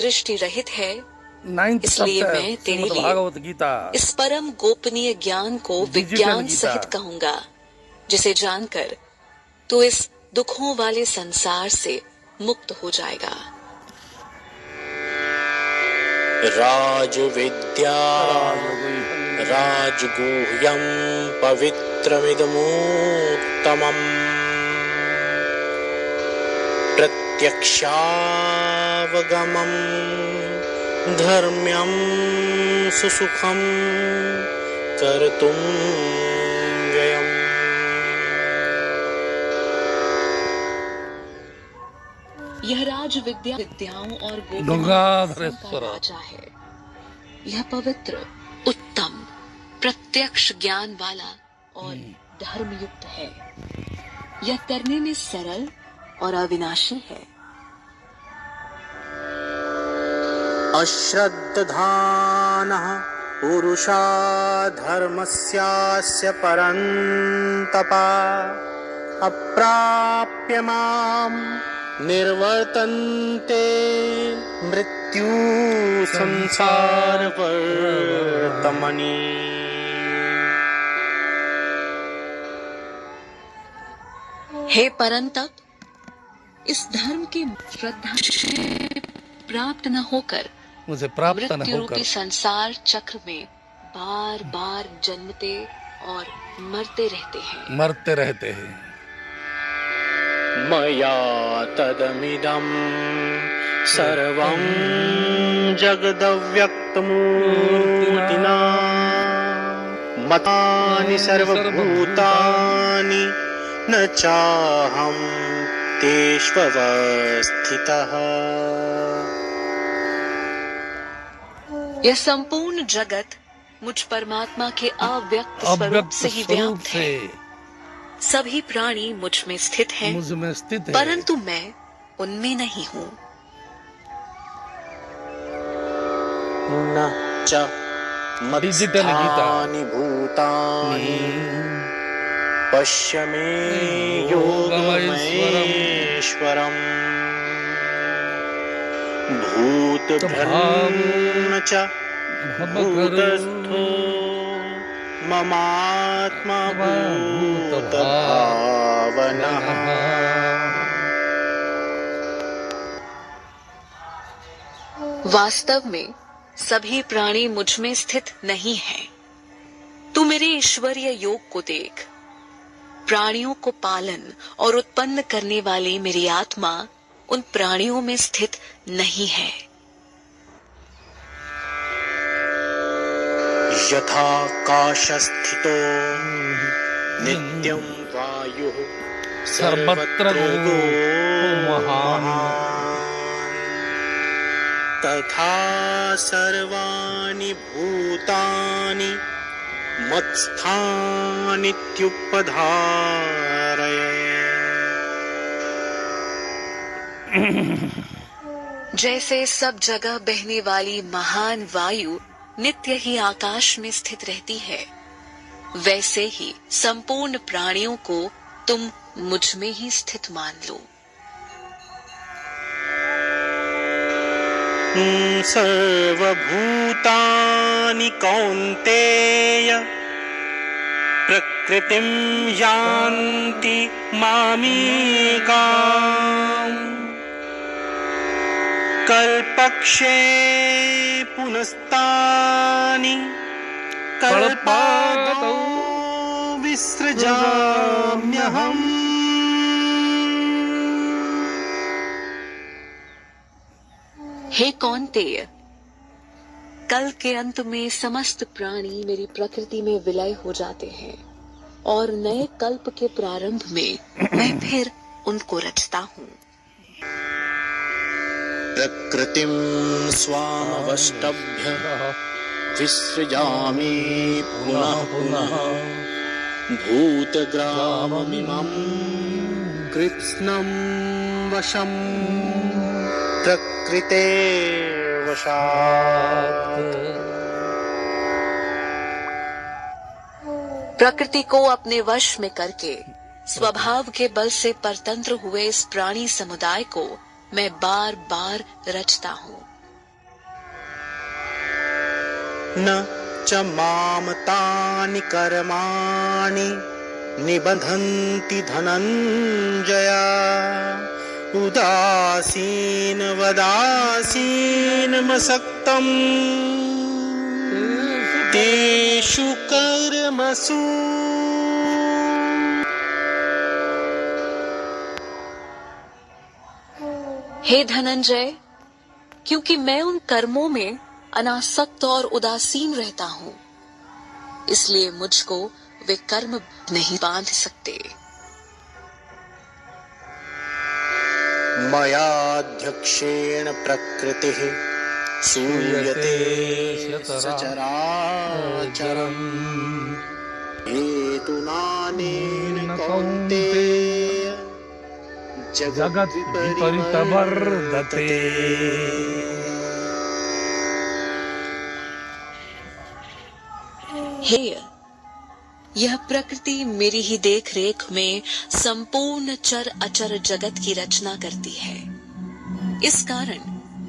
दृष्टि रहित है, 9th इसलिए chapter मैं तेरे श्रीमद् लिए भागवत गीता इस परम गोपनीय ज्ञान को डिजिटल विज्ञान गीता सहित कहूंगा, जिसे जानकर तू इस दुखों वाले संसार से मुक्त हो जाएगा। राजविद्या राजगुह्यं पवित्रमिदमुत्तमम् प्रत्यक्षावगमं धर्म्यं सुसुखं कर्तुं व्ययम्। यह राज विद्याओं और गंगाधरेश्वर का राजा है। यह पवित्र, उत्तम, प्रत्यक्ष ज्ञान वाला और धर्मयुक्त है। यह करने में सरल और अविनाशी है। अश्रद्धानः पुरुषा धर्मस्यास्य परन्तपा अप्राप्य मां निर्वर्तन्ते मृत्यु संसारवर्तमनि। हे परंतप, इस धर्म के श्रद्धा प्राप्त न होकर मुझे प्राप्त न मृत्यु रूपी होकर संसार चक्र में बार बार जन्मते और मरते रहते हैं। मया तदमिदं सर्वं जगदव्यक्तमूर्तिना मतानि सर्वभूतानि न चाहं तेष्वस्थितः। यह संपूर्ण जगत मुझ परमात्मा के अव्यक्त स्वरूप से ही व्याप्त है। सभी प्राणी मुझ में स्थित हैं, परंतु मैं उनमें नहीं हूँ। न च मत्स्थानि भूतानि पश्य मे योगमहेश्वरम्। भूतभृन्न च भूतस्थो ममात्मा भूतभावनः। वास्तव में सभी प्राणी मुझ में स्थित नहीं हैं। तू मेरे ईश्वरीय योग को देख। प्राणियों को पालन और उत्पन्न करने वाली मेरी आत्मा उन प्राणियों में स्थित नहीं है। यथाकाशस्थितो नित्यं वायुः सर्वत्र गो महान् तथा सर्वाणि भूतानि मत्स्थानीत्युपधारय। जैसे सब जगह बहने वाली महान वायु नित्य ही आकाश में स्थित रहती है, वैसे ही संपूर्ण प्राणियों को तुम मुझ में ही स्थित मान लो। सर्वभूतानि कौन्तेय प्रकृतिं यान्ति मामेकाम्। कल्पक्षये पुनस्तानि कल्पादौ विसृजाम्यहम्। हे कौन्तेय, कल के अंत में समस्त प्राणी मेरी प्रकृति में विलय हो जाते हैं और नए कल्प के प्रारंभ में मैं फिर उनको रचता हूँ। प्रकृतिं स्वामवष्टभ्य विसृजामि पुनः पुनः। भूतग्राममिमं कृत्स्नं वशं प्रकृते वशात्। प्रकृति को अपने वश में करके स्वभाव के बल से परतंत्र हुए इस प्राणी समुदाय को मैं बार बार रचता हूँ। न च माम तानि कर्माणि निबधन्ति धनञ्जय उदासीनवदासीनमसक्तम् तेषु कर्मसु। हे धनंजय, क्योंकि मैं उन कर्मों में अनासक्त और उदासीन रहता हूँ, इसलिए मुझको वे कर्म नहीं बांध सकते। मयाध्यक्षेण प्रकृतिः सूयते सचराचरम् हेतुनानेन कौन्तेय जगत् विपरीतवर्तते। हे, यह प्रकृति मेरी ही देख रेख में संपूर्ण चर अचर जगत की रचना करती है। इस कारण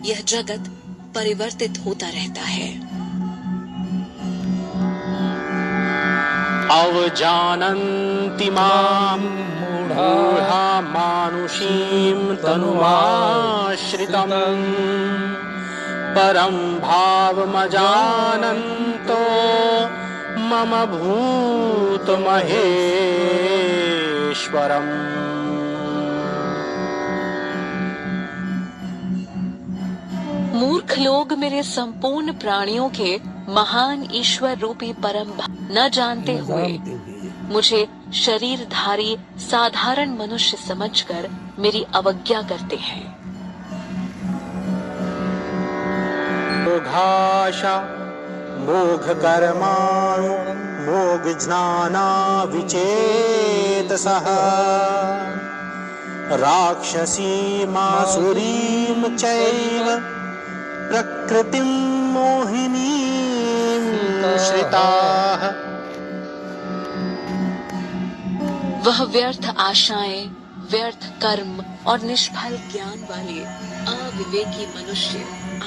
यह जगत परिवर्तित होता रहता है। अवजानन्ति मां मूढा मानुषीं तनुमाश्रितम् परं भावमजानन्तो मम भूतमहेश्वरम्। मूर्ख लोग मेरे संपूर्ण प्राणियों के महान ईश्वर रूपी परम न जानते हुए मुझे शरीरधारी साधारण मनुष्य समझकर मेरी अवज्ञा करते हैं। मोघाशा मोघकर्माणो मोघज्ञाना विचेतसः राक्षसीमासुरीं चैव प्रकृतिं मोहिनीं श्रिताः। वह व्यर्थ आशाएं, व्यर्थ कर्म और निष्फल ज्ञान वाले अविवेकी मनुष्य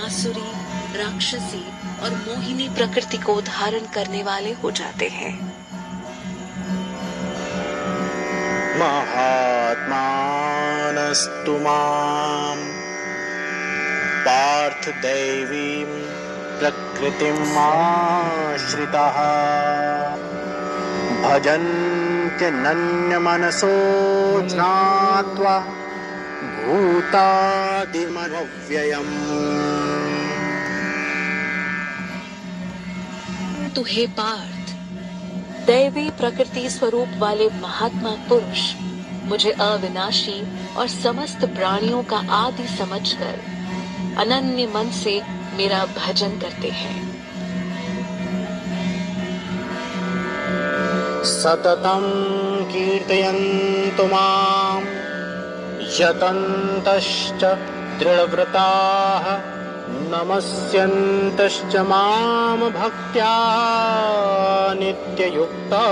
आसुरी, राक्षसी और मोहिनी प्रकृति को धारण करने वाले हो जाते हैं। महात्मानस्तु मां पार्थ दैवीं प्रकृतिम् आश्रिताः भजन्त्यनन्यमनसो ज्ञात्वा भूतादिमव्ययम्। तो हे पार्थ, दैवी प्रकृति स्वरूप वाले महात्मा पुरुष मुझे अविनाशी और समस्त प्राणियों का आदि समझकर अनन्य मन से मेरा भजन करते हैं। सततं कीर्तयन्तु मां यतन्तश्च दृढव्रताः नमस्यन्तश्च मां भक्त्या नित्ययुक्ता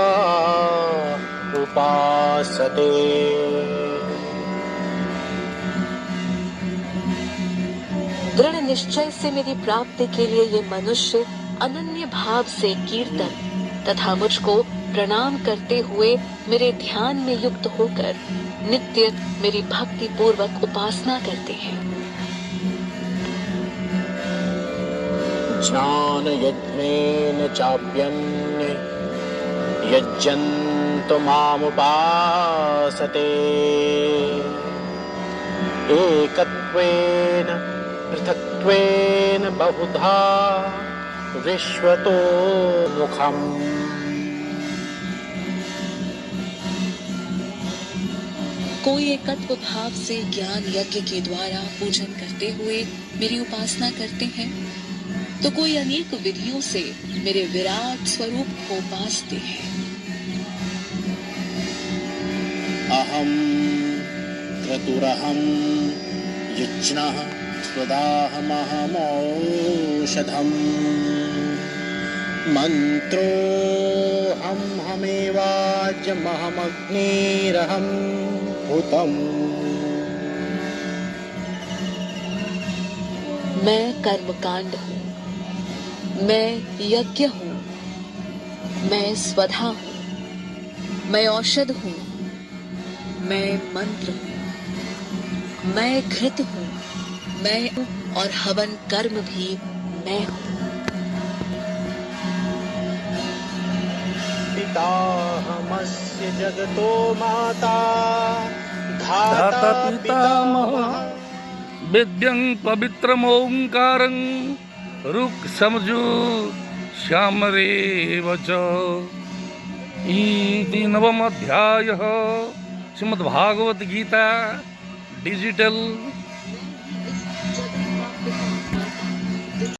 उपासते। दृढ़ निश्चय से मेरी प्राप्ति के लिए ये मनुष्य अनन्य भाव से कीर्तन तथा मुझको प्रणाम करते हुए मेरे ध्यान में युक्त होकर नित्य मेरी भक्ति पूर्वक उपासना करते हैं। ज्ञान यज्ञेन चाप्यन्ये यज्जन्तु मामुपासते एकत्वेन पृथक्त्वेन बहुधा विश्वतो मुखम्। कोई एकत्व भाव से ज्ञान यज्ञ के द्वारा पूजन करते हुए मेरी उपासना करते हैं, तो कोई अनेक विधियों से मेरे विराट स्वरूप को उपासते हैं। अहम क्रतुरहम युज्नः स्वदाहमहमौषधम् मंत्रोऽहं हमेवाज्यमहमग्निरहं हुतम्। मैं कर्मकांड हूँ, मैं यज्ञ हूँ, मैं स्वधा हूँ, मैं औषध हूँ, मैं मंत्र हूँ, मैं घृत हूँ, मैं और हवन कर्म भी मैं हूँ। पिताहमस्य जगतो माता धाता धाता पितामह पितामहः वेद्यं पवित्रमोङ्कारं ऋक् समजो श्यामरेव च। इति नवम अध्यायः श्रीमद्भागवत गीता डिजिटल